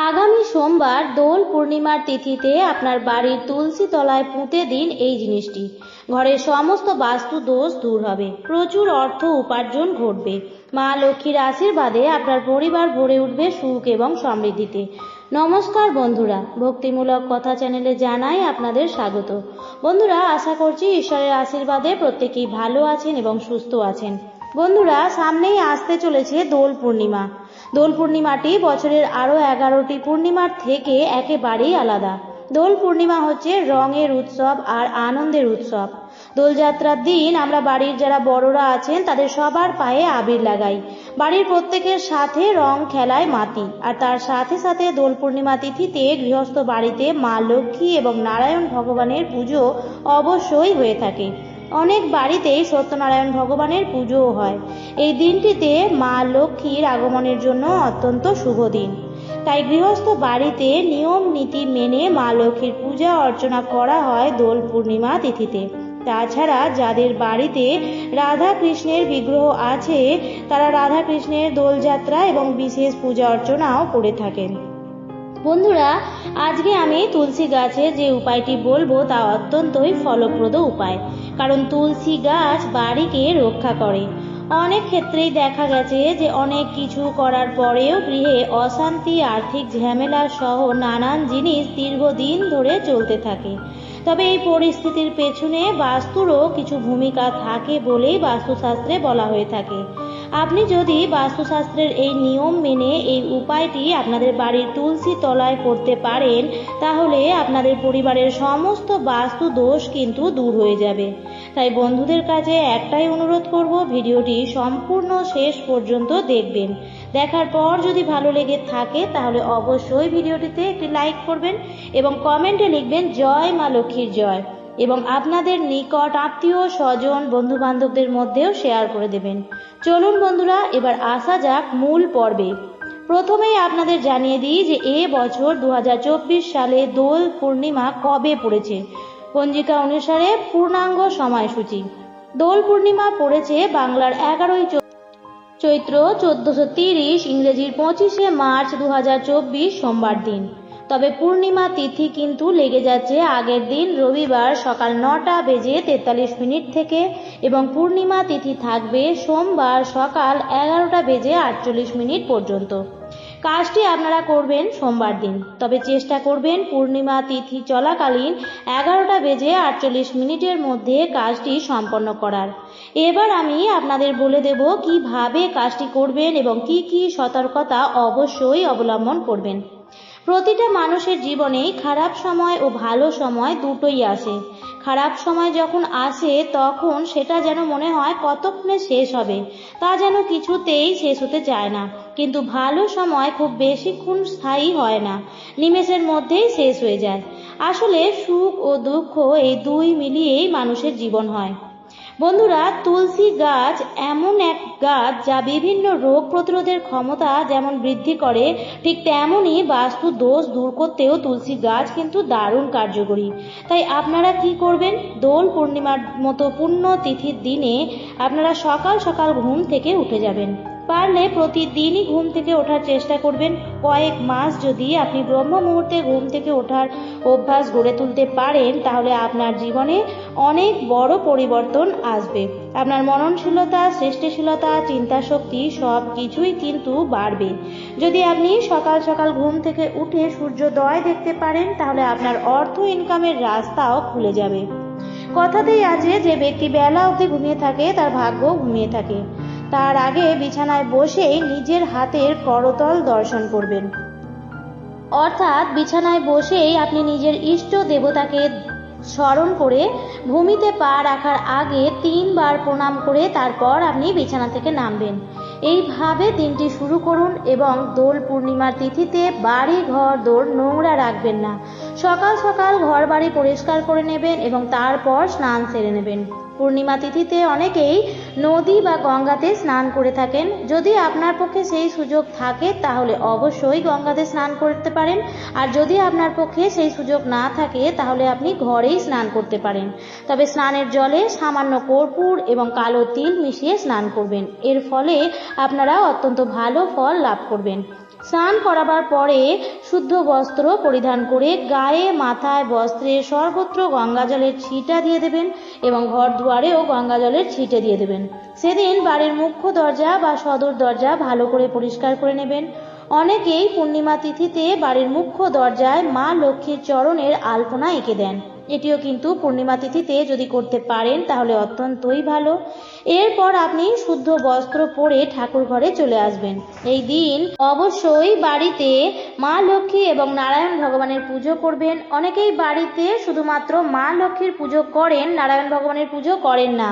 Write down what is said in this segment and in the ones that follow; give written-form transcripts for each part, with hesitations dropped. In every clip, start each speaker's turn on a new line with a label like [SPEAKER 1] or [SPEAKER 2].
[SPEAKER 1] আগামী সোমবার দোল পূর্ণিমার তিথিতে আপনার বাড়ির তুলসী তলায় পুঁতে দিন এই জিনিসটি। ঘরের সমস্ত বাস্তু দোষ দূর হবে, প্রচুর অর্থ উপার্জন ঘটবে, মা লক্ষ্মীর আশীর্বাদে আপনার পরিবার ভরে উঠবে সুখ এবং সমৃদ্ধিতে। নমস্কার বন্ধুরা, ভক্তিমূলক কথা চ্যানেলে জানাই আপনাদের স্বাগত। বন্ধুরা, আশা করছি ঈশ্বরের আশীর্বাদে প্রত্যেকেই ভালো আছেন এবং সুস্থ আছেন। বন্ধুরা, সামনেই আসতে চলেছে দোল পূর্ণিমা। দোল পূর্ণিমাটি বছরের আরও 11টি পূর্ণিমার থেকে একেবারেই আলাদা। দোল পূর্ণিমা হচ্ছে রঙের উৎসব আর আনন্দের উৎসব। দোলযাত্রার দিন আমরা বাড়ির যারা বড়রা আছেন তাদের সবার পায়ে আবির লাগাই, বাড়ির প্রত্যেকের সাথে রং খেলায় মাতি। আর তার সাথে সাথে দোল পূর্ণিমা তিথিতে গৃহস্থ বাড়িতে মা লক্ষ্মী এবং নারায়ণ ভগবানের পুজো অবশ্যই হয়ে থাকে। অনেক বাড়িতেই সত্যনারায়ণ ভগবানের পুজোও হয়। এই দিনটিতে মা লক্ষ্মীর আগমনের জন্য অত্যন্ত শুভ দিন। তাই গৃহস্থ বাড়িতে নিয়ম নীতি মেনে মা লক্ষ্মীর পূজা অর্চনা করা হয় দোল পূর্ণিমা তিথিতে। তাছাড়া যাদের বাড়িতে রাধা কৃষ্ণের বিগ্রহ আছে তারা রাধা কৃষ্ণের দোলযাত্রা এবং বিশেষ পূজা অর্চনাও করে থাকেন। বন্ধুরা, আজকে আমি তুলসী গাছের যে উপায়টি বলবো তা অত্যন্তই ফলপ্রদ উপায়, কারণ তুলসী গাছ বাড়িকে রক্ষা করে। অনেক ক্ষেত্রেই দেখা গেছে যে অনেক কিছু করার পরেও গৃহে অশান্তি, আর্থিক ঝামেলা সহ নানান জিনিস দীর্ঘদিন ধরে চলতে থাকে। তবে এই পরিস্থিতির পেছনে বাস্তুরও কিছু ভূমিকা থাকে বলেই বাস্তুশাস্ত্রে বলা হয়ে থাকে। আপনি যদি বাস্তুশাস্ত্রের এই নিয়ম মেনে এই উপায়টি আপনাদের বাড়ির তুলসী তলায় করতে পারেন, তাহলে আপনাদের পরিবারের সমস্ত বাস্তু দোষ কিন্তু দূর হয়ে যাবে। তাই বন্ধুদের কাছে একটাই অনুরোধ করব, ভিডিওটি সম্পূর্ণ শেষ পর্যন্ত দেখবেন। দেখার পর যদি ভালো লেগে থাকে তাহলে অবশ্যই ভিডিওটিতে একটি লাইক করবেন এবং কমেন্টে লিখবেন জয় মা লক্ষ্মীর জয়, এবং আপনাদের নিকট আত্মীয় স্বজন বন্ধু বান্ধবদের মধ্যেও শেয়ার করে দেবেন। চলুন বন্ধুরা, এবার আসা যাক মূল পর্বে। প্রথমেই আপনাদের জানিয়ে দিই যে এ বছর 2024 সালে দোল পূর্ণিমা কবে পড়েছে। পঞ্জিকা অনুসারে পূর্ণাঙ্গ সময়সূচি। দোল পূর্ণিমা পড়েছে বাংলার 11ই চৈত্র 1430, ইংরেজির 25শে মার্চ 2024 সোমবার দিন। তবে পূর্ণিমা তিথি কিন্তু লেগে যাচ্ছে আগের দিন রবিবার সকাল 9:43 থেকে, এবং পূর্ণিমা তিথি থাকবে সোমবার সকাল 11:48 পর্যন্ত। কাজটি আপনারা করবেন সোমবার দিন, তবে চেষ্টা করবেন পূর্ণিমা তিথি চলাকালীন 11:48 মধ্যে কাজটি সম্পন্ন করার। এবার আমি আপনাদের বলে দেব কিভাবে কাজটি করবেন এবং কি কি সতর্কতা অবশ্যই অবলম্বন করবেন। প্রতিটা মানুষের জীবনেই খারাপ সময় ও ভালো সময় দুটোই আসে। খারাপ সময় যখন আসে তখন সেটা যেন মনে হয় কতক্ষণে শেষ হবে, তা যেন কিছুতেই শেষ হতে চায় না। কিন্তু ভালো সময় খুব বেশিক্ষণ স্থায়ী হয় না, নিমেষের মধ্যেই শেষ হয়ে যায়। আসলে সুখ ও দুঃখ এই দুই মিলিয়েই মানুষের জীবন হয়। বন্ধুরা, তুলসী গাছ এমন এক গাছ যা বিভিন্ন রোগ প্রতিরোধের ক্ষমতা যেমন বৃদ্ধি করে, ঠিক তেমনই বাস্তু দোষ দূর করতেও তুলসী গাছ কিন্তু দারুণ কার্যকরী। তাই আপনারা কি করবেন, দোল পূর্ণিমার মতো পুণ্য তিথির দিনে আপনারা সকাল সকাল ঘুম থেকে উঠে যাবেন। পারলে প্রতিদিনই ঘুম থেকে ওঠার চেষ্টা করবেন। কয়েক মাস যদি আপনি ব্রহ্ম মুহূর্তে ঘুম থেকে ওঠার অভ্যাস গড়ে তুলতে পারেন, তাহলে আপনার জীবনে অনেক বড় পরিবর্তন আসবে। আপনার মননশীলতা, সৃষ্টিশীলতা, চিন্তা শক্তি সব কিছুই কিন্তু বাড়বে। যদি আপনি সকাল সকাল ঘুম থেকে উঠে সূর্যোদয় দেখতে পারেন, তাহলে আপনার অর্থ ইনকামের রাস্তাও খুলে যাবে। কথাতেই আছে, যে ব্যক্তি বেলা অবধি ঘুমিয়ে থাকে তার ভাগ্য ঘুমিয়ে থাকে। তার আগে বিছানায় বসেই নিজের হাতের করতল দর্শন করবেন। অর্থাৎ বিছানায় বসেই আপনি নিজের ইষ্ট দেবতাকে স্মরণ করে ভূমিতে পা রাখার আগে 3 বার প্রণাম করে তারপর আপনি বিছানা থেকে নামবেন। এইভাবে দিনটি শুরু করুন এবং দোল পূর্ণিমার তিথিতে বাড়ি ঘর দৌড় নোংরা রাখবেন না। সকাল সকাল ঘর বাড়ি পরিষ্কার করে নেবেন এবং তারপর স্নান সেরে নেবেন। পূর্ণিমা তিথিতে অনেকেই নদী বা গঙ্গাতে স্নান করে থাকেন। যদি আপনার পক্ষে সেই সুযোগ থাকে তাহলে অবশ্যই গঙ্গাতে স্নান করতে পারেন, আর যদি আপনার পক্ষে সেই সুযোগ না থাকে তাহলে আপনি ঘরেই স্নান করতে পারেন। তবে স্নানের জলে সামান্য কর্পূর এবং কালো তিল মিশিয়ে স্নান করবেন। এর ফলে আপনারা অত্যন্ত ভালো ফল লাভ করবেন। স্নান করাবার পরে শুদ্ধ বস্ত্র পরিধান করে গায়ে মাথায় বস্ত্রে সর্বত্র গঙ্গা জলের ছিটা দিয়ে দেবেন এবং ঘর দুয়ারেও গঙ্গা জলের ছিটে দিয়ে দেবেন। সেদিন বাড়ির মুখ্য দরজা বা সদর দরজা ভালো করে পরিষ্কার করে নেবেন। অনেকেই পূর্ণিমা তিথিতে বাড়ির মুখ্য দরজায় মা লক্ষ্মীর চরণের আলপনা এঁকে দেন। এটিও কিন্তু পূর্ণিমা তিথিতে যদি করতে পারেন তাহলে অত্যন্তই ভালো। এরপর আপনি শুদ্ধ বস্ত্র পরে ঠাকুর ঘরে চলে আসবেন। এই দিন অবশ্যই বাড়িতে মা লক্ষ্মী এবং নারায়ণ ভগবানের পুজো করবেন। অনেকেই বাড়িতে শুধুমাত্র মা লক্ষ্মীর পুজো করেন, নারায়ণ ভগবানের পুজো করেন না।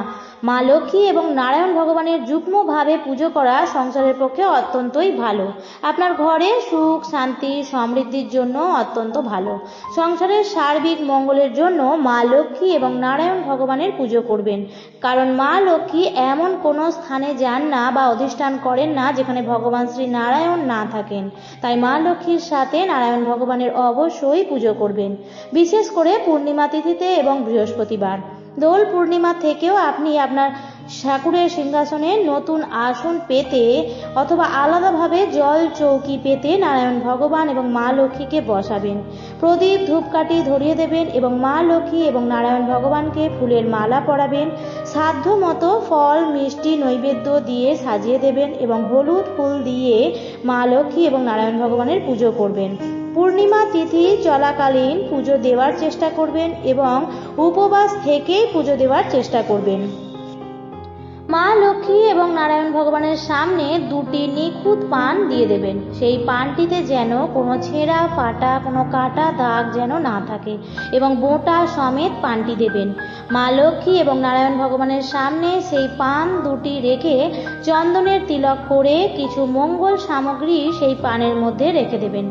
[SPEAKER 1] মা লক্ষ্মী এবং নারায়ণ ভগবানের যুগ্মভাবে পুজো করা সংসারের পক্ষে অত্যন্তই ভালো। আপনার ঘরে সুখ শান্তি সমৃদ্ধির জন্য অত্যন্ত ভালো। সংসারের সার্বিক মঙ্গলের জন্য মা লক্ষ্মী এবং নারায়ণ ভগবানের পুজো করবেন, কারণ মা লক্ষ্মী এমন কোনো স্থানে যান না বা অধিষ্ঠান করেন না যেখানে ভগবান শ্রী নারায়ণ না থাকেন। তাই মা লক্ষ্মীর সাথে নারায়ণ ভগবানের অবশ্যই পুজো করবেন, বিশেষ করে পূর্ণিমা তিথিতে এবং বৃহস্পতিবার। দোল পূর্ণিমা থেকেও আপনি আপনার ঠাকুরের সিংহাসনে নতুন আসন পেতে অথবা আলাদাভাবে জল চৌকি পেতে নারায়ণ ভগবান এবং মা লক্ষ্মীকে বসাবেন। প্রদীপ ধূপকাঠি ধরিয়ে দেবেন এবং মা লক্ষ্মী এবং নারায়ণ ভগবানকে ফুলের মালা পরাবেন। সাধ্য মতো ফল মিষ্টি নৈবেদ্য দিয়ে সাজিয়ে দেবেন এবং হলুদ ফুল দিয়ে মা লক্ষ্মী এবং নারায়ণ ভগবানের পুজো করবেন। পূর্ণিমা তিথি চলাকালীন পুজো দেওয়ার চেষ্টা করবেন এবং উপবাস থেকেই পুজো দেওয়ার চেষ্টা করবেন। মা লক্ষ্মী এবং নারায়ণ ভগবানের সামনে দুটি নিখুঁত পান দিয়ে দেবেন। সেই পানটিতে যেন কোনো ছেঁড়া ফাটা কোনো কাটা দাগ যেন না থাকে এবং বোঁটা সমেত পানটি দেবেন। মা লক্ষ্মী এবং নারায়ণ ভগবানের সামনে সেই পান দুটি রেখে চন্দনের তিলক করে কিছু মঙ্গল সামগ্রী সেই পানের মধ্যে রেখে দেবেন।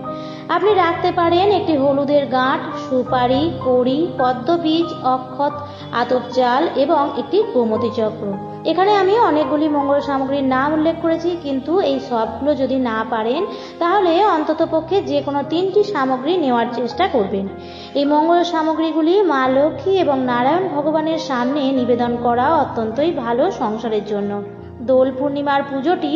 [SPEAKER 1] আপনি রাখতে পারেন একটি হলুদের গাঁট, সুপারি, কড়ি, পদ্মবীজ, অক্ষত, আতপ চাল এবং একটি গোমতী চক্র। এখানে আমি অনেকগুলি মঙ্গল সামগ্রীর নাম উল্লেখ করেছি, কিন্তু এই সবগুলো যদি না পারেন তাহলে অন্ততপক্ষে যে কোনো 3টি সামগ্রী নেওয়ার চেষ্টা করবেন। এই মঙ্গল সামগ্রীগুলি মা লক্ষ্মী এবং নারায়ণ ভগবানের সামনে নিবেদন করা অত্যন্তই ভালো সংসারের জন্য। দোল পূর্ণিমার পুজোটি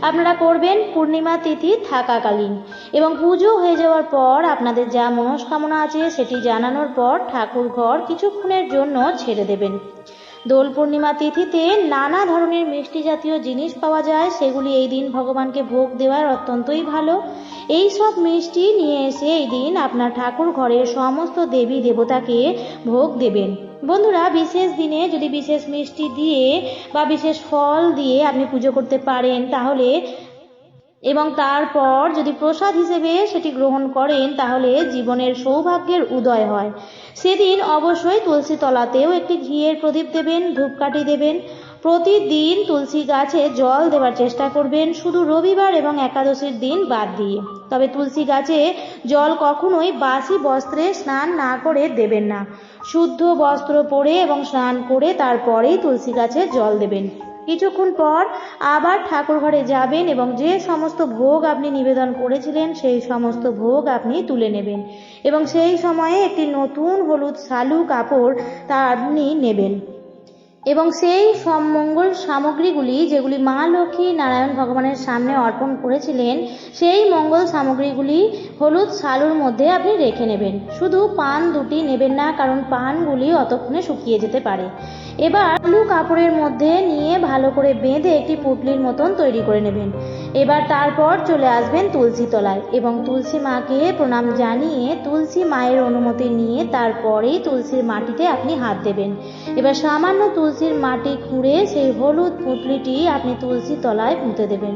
[SPEAKER 1] আপনারা করবেন পূর্ণিমা তিথি থাকাকালীন এবং পুজো হয়ে যাওয়ার পর আপনাদের যা মনস্কামনা আছে সেটি জানানোর পর ঠাকুর ঘর কিছুক্ষণের জন্য ছেড়ে দেবেন। দোল পূর্ণিমা তিথিতে নানা ধরনের মিষ্টি জাতীয় জিনিস পাওয়া যায়, সেগুলি এই দিন ভগবানকে ভোগ দেওয়ার অত্যন্তই ভালো। এই সব মিষ্টি নিয়ে এসে এই দিন আপনার ঠাকুর ঘরের সমস্ত দেবী দেবতাকে ভোগ দেবেন। বন্ধুরা, বিশেষ দিনে যদি বিশেষ মিষ্টি দিয়ে বা বিশেষ ফল দিয়ে আপনি পুজো করতে পারেন তাহলে এবং তারপর যদি প্রসাদ হিসেবে সেটি গ্রহণ করেন তাহলে জীবনের সৌভাগ্যের উদয় হয়। সেদিন অবশ্যই তুলসী তলাতেও একটি ঘিয়ের প্রদীপ দেবেন, ধূপকাঠি দেবেন। প্রতিদিন তুলসী গাছে জল দেওয়ার চেষ্টা করবেন, শুধু রবিবার এবং একাদশীর দিন বাদ দিয়ে। তবে তুলসী গাছে জল কখনোই বাসি বস্ত্রে স্নান না করে দেবেন না। শুদ্ধ বস্ত্র পরে এবং স্নান করে তারপরেই তুলসী গাছে জল দেবেন। কিছুক্ষণ পর আবার ঠাকুর ঘরে যাবেন এবং যে সমস্ত ভোগ আপনি নিবেদন করেছিলেন সেই সমস্ত ভোগ আপনি তুলে নেবেন এবং সেই সময়ে একটি নতুন হলুদ শালু কাপড় তা আপনি নেবেন এবং সেই সব মঙ্গল সামগ্রীগুলি যেগুলি মা লক্ষ্মী নারায়ণ ভগবানের সামনে অর্পণ করেছিলেন সেই মঙ্গল সামগ্রীগুলি হলুদ শালুর মধ্যে আপনি রেখে নেবেন। শুধু পান দুটি নেবেন না, কারণ পানগুলি অতক্ষণে শুকিয়ে যেতে পারে। এবার আলু কাপড়ের মধ্যে নিয়ে ভালো করে বেঁধে একটি পুটলির মতন তৈরি করে নেবেন। এবার তারপর চলে আসবেন তুলসী তলায় এবং তুলসী মাকে প্রণাম জানিয়ে তুলসী মায়ের অনুমতি নিয়ে তারপরেই তুলসীর মাটিতে আপনি হাত দেবেন। এবার সামান্য তুলসীর মাটি খুঁড়ে সেই হলুদ পুটলিটি আপনি তুলসী তলায় পুঁতে দেবেন।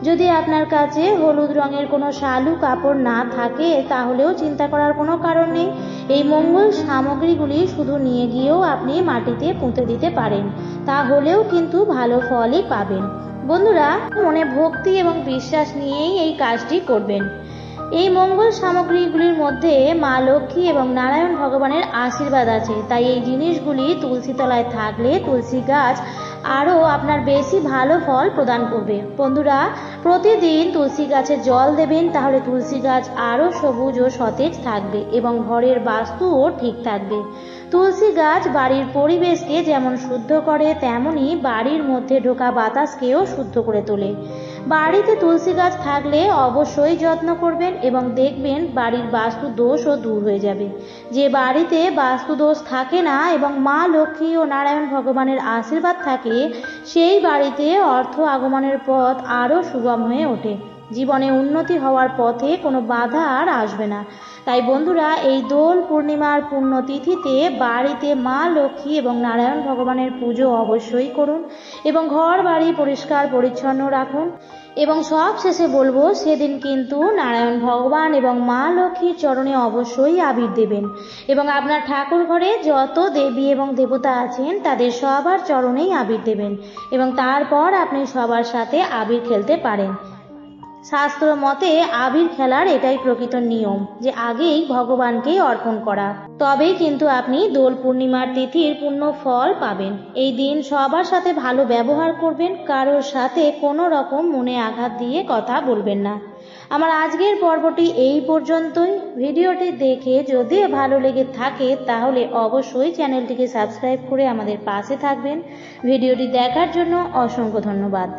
[SPEAKER 1] যদি আপনার কাছে হলুদ রঙের কোনো শালু কাপড় না থাকে তাহলেও চিন্তা করার কোনো কারণ নেই। এই মঙ্গল সামগ্রীগুলি শুধু নিয়ে গিয়েও আপনি মাটিতে পুঁতে দিতে পারেন, তাহলেও কিন্তু ভালো ফলই পাবেন। বন্ধুরা, মনে ভক্তি এবং বিশ্বাস নিয়েই এই কাজটি করবেন। এই মঙ্গল সামগ্রীগুলির মধ্যে মা লক্ষ্মী এবং নারায়ণ ভগবানের আশীর্বাদ আছে, তাই এই জিনিসগুলি তুলসী তলায় থাকলে তুলসী গাছ আরও আপনার বেশি ভালো ফল প্রদান করবে। বন্ধুরা, প্রতিদিন তুলসী গাছে জল দেবেন, তাহলে তুলসী গাছ আরও সবুজ ও সতেজ থাকবে এবং ঘরের বাস্তুও ঠিক থাকবে। তুলসী গাছ বাড়ির পরিবেশকে যেমন শুদ্ধ করে তেমনি বাড়ির মধ্যে ঢোকা বাতাসকেও শুদ্ধ করে তোলে। বাড়িতে তুলসী গাছ থাকলে অবশ্যই যত্ন করবেন এবং দেখবেন বাড়ির বাস্তু দোষও দূর হয়ে যাবে। যে বাড়িতে বাস্তু দোষ থাকে না এবং মা লক্ষ্মী ও নারায়ণ ভগবানের আশীর্বাদ থাকে, সেই বাড়িতে অর্থ আগমনের পথ আরও সুগম হয়ে ওঠে। জীবনে উন্নতি হওয়ার পথে কোনো বাধা আর আসবে না। তাই বন্ধুরা, এই দোল পূর্ণিমার পুণ্যতিথিতে বাড়িতে মা লক্ষ্মী এবং নারায়ণ ভগবানের পুজো অবশ্যই করুন এবং ঘর বাড়ি পরিষ্কার পরিচ্ছন্ন রাখুন। এবং সব শেষে বলবো, সেদিন কিন্তু নারায়ণ ভগবান এবং মা লক্ষ্মীর চরণে অবশ্যই আবির দেবেন এবং আপনার ঠাকুর ঘরে যত দেবী এবং দেবতা আছেন তাদের সবার চরণেই আবির দেবেন এবং তারপর আপনি সবার সাথে আবির খেলতে পারেন। শাস্ত্র মতে আবির খেলার এটাই প্রকৃত নিয়ম, যে আগেই ভগবানকেই অর্পণ করা, তবেই কিন্তু আপনি দোল পূর্ণিমার তিথির পূর্ণ ফল পাবেন। এই দিন সবার সাথে ভালো ব্যবহার করবেন, কারোর সাথে কোনো রকম মনে আঘাত দিয়ে কথা বলবেন না। আমার আজকের পর্বটি এই পর্যন্তই। ভিডিওটি দেখে যদি ভালো লেগে থাকে তাহলে অবশ্যই চ্যানেলটিকে সাবস্ক্রাইব করে আমাদের পাশে থাকবেন। ভিডিওটি দেখার জন্য অসংখ্য ধন্যবাদ।